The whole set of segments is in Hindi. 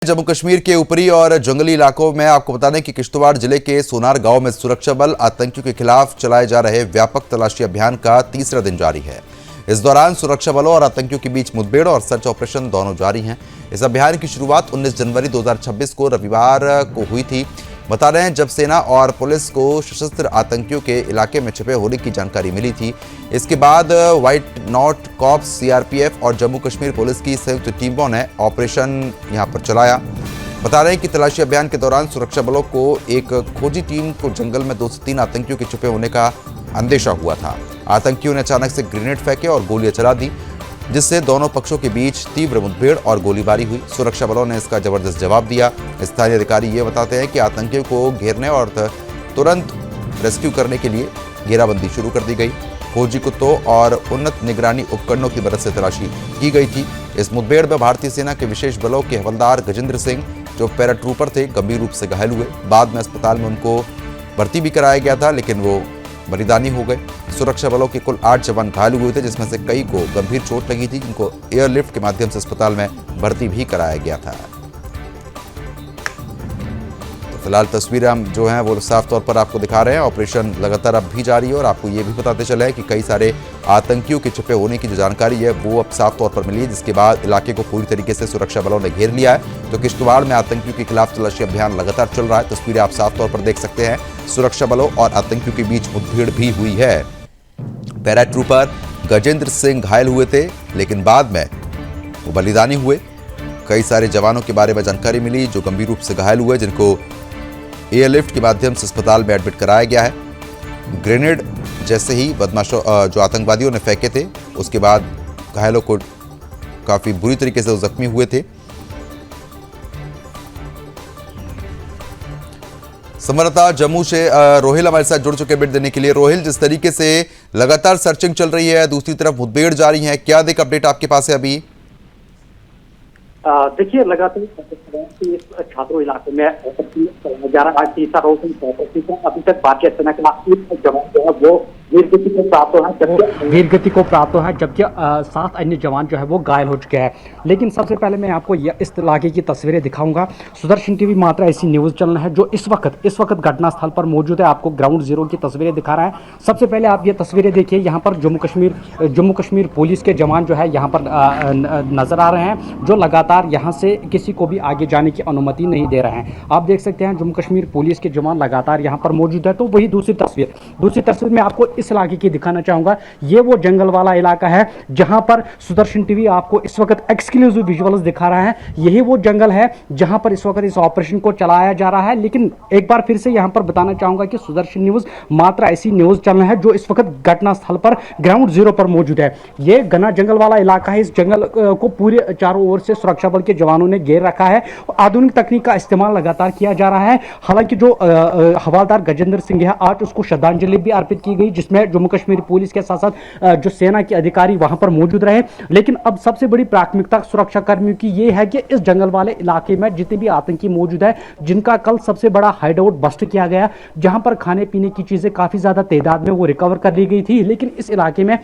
जम्मू कश्मीर के ऊपरी और जंगली इलाकों में आपको बता दें कि किश्तवाड़ जिले के सोनार गांव में सुरक्षा बल आतंकियों के खिलाफ चलाए जा रहे व्यापक तलाशी अभियान का तीसरा दिन जारी है। इस दौरान सुरक्षा बलों और आतंकियों के बीच मुठभेड़ और सर्च ऑपरेशन दोनों जारी हैं। इस अभियान की शुरुआत 19 जनवरी 2026 को रविवार को हुई थी। बता रहे हैं जब सेना और पुलिस को सशस्त्र आतंकियों के इलाके में छिपे होने की जानकारी मिली थी। इसके बाद व्हाइट नॉट कॉप्स, सीआरपीएफ और जम्मू कश्मीर पुलिस की संयुक्त टीमों ने ऑपरेशन यहां पर चलाया। बता रहे हैं कि तलाशी अभियान के दौरान सुरक्षा बलों को एक खोजी टीम को जंगल में 2 से 3 आतंकियों के छुपे होने का अंदेशा हुआ था। आतंकियों ने अचानक से ग्रेनेड फेंके और गोलियां चला दी, जिससे दोनों पक्षों के बीच तीव्र मुठभेड़ और गोलीबारी हुई। सुरक्षा बलों ने इसका जबरदस्त जवाब दिया। स्थानीय अधिकारी ये बताते हैं कि आतंकियों को घेरने और तुरंत रेस्क्यू करने के लिए घेराबंदी शुरू कर दी गई। खोजी कुत्तों और उन्नत निगरानी उपकरणों की मदद से तलाशी की गई थी। इस मुठभेड़ में भारतीय सेना के विशेष बलों के हवलदार गजेंद्र सिंह, जो पैराट्रूपर थे, गंभीर रूप से घायल हुए। बाद में अस्पताल में उनको भर्ती भी कराया गया था, लेकिन वो बलिदानी हो गए। सुरक्षा बलों के कुल 8 जवान घायल हुए थे, जिसमें से कई को गंभीर चोट लगी थी, जिनको एयरलिफ्ट के माध्यम से अस्पताल में भर्ती भी कराया गया था। तो फिलहाल तस्वीरें हम जो हैं वो साफ तौर पर आपको दिखा रहे हैं। ऑपरेशन लगातार अब भी जारी है और आपको ये भी बताते चले हैं कि कई सारे आतंकियों के छिपे होने की जो जानकारी है वो अब साफ तौर पर मिली है, जिसके बाद इलाके को पूरी तरीके से सुरक्षा बलों ने घेर लिया है। तो किश्तवाड़ में आतंकियों के खिलाफ तलाशी अभियान लगातार चल रहा है। तस्वीरें आप साफ तौर पर देख सकते हैं। सुरक्षा बलों और आतंकियों के बीच मुठभेड़ भी हुई है। पैराट्रूपर गजेंद्र सिंह घायल हुए थे, लेकिन बाद में वो बलिदानी हुए। कई सारे जवानों के बारे में जानकारी मिली जो गंभीर रूप से घायल हुए, जिनको एयरलिफ्ट के माध्यम से अस्पताल में एडमिट कराया गया है। ग्रेनेड जैसे ही बदमाशों जो आतंकवादियों ने फेंके थे, उसके बाद घायलों को काफी बुरी तरीके से जख्मी हुए थे। संवाददाता जम्मू से रोहिल हमारे साथ जुड़ चुके अपडेट देने के लिए। रोहिल, जिस तरीके से लगातार सर्चिंग चल रही है, दूसरी तरफ मुठभेड़ जारी है, क्या अधिक अपडेट आपके पास है अभी? देखिए, लगातार छात्रों इलाके में आज तीसरा रोज अभी तक भारतीय सेना के जवान जो है वो वीर गति को प्राप्त है, जबकि 7 अन्य जवान जो है वो घायल हो चुके हैं। लेकिन सबसे पहले मैं आपको इस इलाके की तस्वीरें दिखाऊंगा। सुदर्शन टीवी मात्रा ऐसी न्यूज़ चैनल है जो इस वक्त घटनास्थल पर मौजूद है, आपको ग्राउंड जीरो की तस्वीरें दिखा रहा है। सबसे पहले आप ये तस्वीरें देखिए, यहाँ पर जम्मू कश्मीर पुलिस के जवान जो है यहाँ पर नजर आ रहे हैं, जो लगातार यहाँ से किसी को भी आगे जाने की अनुमति नहीं दे रहे हैं। आप देख सकते हैं जम्मू कश्मीर पुलिस के जवान लगातार यहाँ पर मौजूद है। तो वही दूसरी तस्वीर में आपको इस इलाके की दिखाना चाहूंगा। ये वो जंगल वाला इलाका है जहां पर सुदर्शन टीवी आपको इस वक्त एक्सक्लूसिव विजुअल्स दिखा रहा है। यही वो जंगल है जहां पर इस वक्त इस ऑपरेशन को चलाया जा रहा है। लेकिन एक बार फिर से यहां पर बताना चाहूंगा कि सुदर्शन न्यूज मात्र ऐसी न्यूज चैनल है जो इस वक्त घटनास्थल पर ग्राउंड जीरो पर मौजूद है। ये घना जंगल वाला इलाका है। इस जंगल को पूरे चारों ओर से सुरक्षा बल के जवानों ने घेर रखा है। आधुनिक तकनीक का इस्तेमाल लगातार किया जा रहा है। हालांकि जो हवलदार गजेंद्र सिंह है, आज उसको श्रद्धांजलि भी अर्पित की गई, जिसमें जम्मू कश्मीर पुलिस के साथ साथ जो सेना के अधिकारी वहां पर मौजूद रहे। लेकिन अब सबसे बड़ी प्राथमिकता सुरक्षा कर्मियों की ये है कि इस जंगल वाले इलाके में जितने भी आतंकी मौजूद है, जिनका कल सबसे बड़ा हाइडआउट बस्ट किया गया, जहां पर खाने पीने की चीजें काफी ज्यादा तादाद में वो रिकवर कर ली गई थी। लेकिन इस इलाके में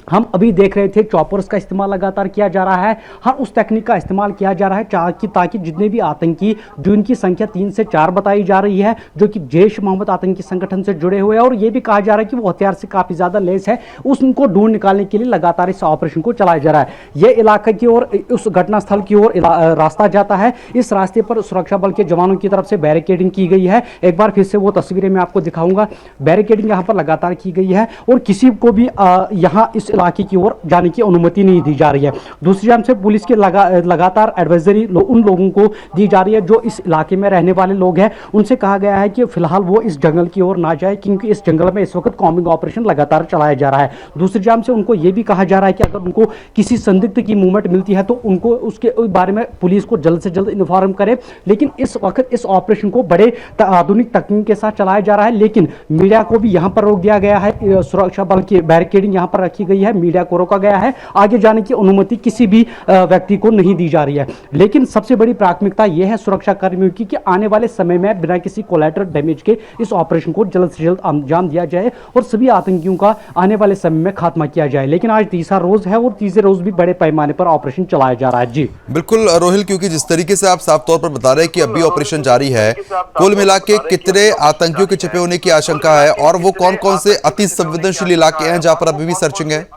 हम अभी देख रहे थे चॉपर्स का इस्तेमाल लगातार किया जा रहा है। हर उस टेक्निक का इस्तेमाल किया जा रहा है ताकि जितने भी आतंकी, जो इनकी संख्या 3 से 4 बताई जा रही है, जो कि जैश मोहम्मद आतंकी संगठन से जुड़े हुए हैं, और ये भी कहा जा रहा है कि वो हथियार से काफी ज्यादा लेस है, उनको ढूंढ निकालने के लिए लगातार इस ऑपरेशन को चलाया जा रहा है। ये इलाके की ओर, उस घटनास्थल की ओर रास्ता जाता है। इस रास्ते पर सुरक्षा बल के जवानों की तरफ से बैरिकेडिंग की गई है। एक बार फिर से वो तस्वीरें मैं आपको दिखाऊंगा। बैरिकेडिंग यहाँ पर लगातार की गई है और किसी को भी यहाँ इस इलाके की ओर जाने की अनुमति नहीं दी जा रही है। दूसरी जानब से पुलिस के लगातार एडवाइजरी उन लोगों को दी जा रही है जो इस इलाके में रहने वाले लोग हैं। उनसे कहा गया है कि फिलहाल वो इस जंगल की ओर ना जाए, क्योंकि इस जंगल में इस वक्त कॉम्बिंग ऑपरेशन लगातार चलाया जा रहा है। दूसरी जानब से उनको यह भी कहा जा रहा है कि अगर उनको किसी संदिग्ध की मूवमेंट मिलती है तो उनको उसके बारे में पुलिस को जल्द से जल्द इन्फॉर्म करें। लेकिन इस वक्त इस ऑपरेशन को बड़े आधुनिक तकनीक के साथ चलाया जा रहा है। लेकिन मीडिया को भी यहाँ पर रोक दिया गया है। सुरक्षा बल की बैरिकेडिंग यहाँ पर रखी गई है। है, मीडिया को रोका गया है, आगे जाने की अनुमति किसी भी व्यक्ति को नहीं दी जा रही है। लेकिन सबसे बड़ी प्राथमिकता यह है सुरक्षा कर्मियों की कि आने वाले समय में बिना किसी कोलैटरल डैमेज के इस ऑपरेशन को जल्द से जल्द अंजाम दिया जाए और सभी आतंकियों का आने वाले समय में खात्मा किया जाए। लेकिन आज तीसरा रोज है और तीसरे रोज भी बड़े पैमाने पर ऑपरेशन चलाया जा रहा है। जी बिल्कुल रोहिल, क्योंकि जिस तरीके से आप साफ तौर पर बता रहे हैं कि अभी ऑपरेशन जारी है, कुल मिला के कितने आतंकियों के छिपे होने की आशंका है और वो कौन कौन से अति संवेदनशील इलाके हैं जहां पर अभी भी सर्चिंग है?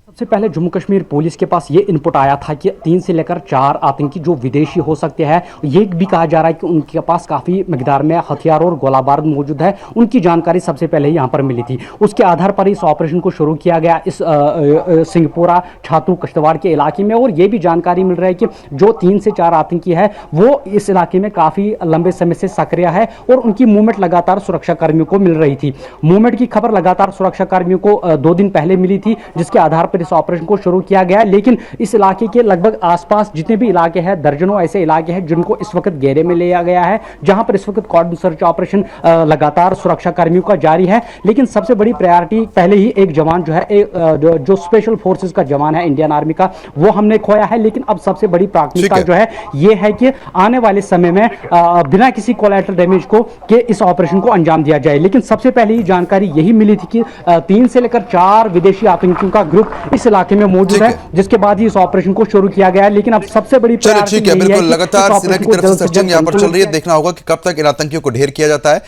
सबसे पहले जम्मू कश्मीर पुलिस के पास ये इनपुट आया था कि 3 से लेकर 4 आतंकी जो विदेशी हो सकते हैं, ये भी कहा जा रहा है कि उनके पास काफ़ी मकदार में हथियार और गोला बारूद मौजूद है। उनकी जानकारी सबसे पहले यहाँ पर मिली थी, उसके आधार पर इस ऑपरेशन को शुरू किया गया इस सिंहपुरा छातू कश्तवाड़ के इलाके में। और ये भी जानकारी मिल रहा है कि जो 3 से 4 आतंकी है वो इस इलाके में काफ़ी लंबे समय से सक्रिय है और उनकी मूवमेंट लगातार सुरक्षा कर्मियों को मिल रही थी। मूवमेंट की खबर लगातार सुरक्षा कर्मियों को 2 दिन पहले मिली थी, जिसके आधार पर इस ऑपरेशन को शुरू किया गया। लेकिन इस इलाके के लगभग आसपास जितने भी इलाके हैं, दर्जनों ऐसे इलाके हैं जिनको इस वक्त घेरे में लिया गया है, जहां पर इस वक्त कॉर्डन सर्च ऑपरेशन लगातार सुरक्षा कर्मियों का जारी है। लेकिन सबसे बड़ी प्रायोरिटी पहले ही एक जवान जो है जो स्पेशल फोर्सेस का जवान है इंडियन आर्मी का, वो हमने खोया है। लेकिन अब सबसे बड़ी प्राथमिकता जो है ये है कि आने वाले समय में बिना किसी कोलैटरल डैमेज को के इस ऑपरेशन को अंजाम दिया जाए। लेकिन सबसे पहले ही जानकारी यही मिली थी कि 3 से लेकर 4 विदेशी आतंकियों का ग्रुप इस इलाके में मौजूद है, जिसके बाद ही इस ऑपरेशन को शुरू किया गया है। लेकिन अब सबसे बड़ी चलिए ठीक है, बिल्कुल लगातार सेना की तरफ से सर्चिंग यहाँ पर चल रही है। देखना होगा कि कब तक इन आतंकियों को ढेर किया जाता है।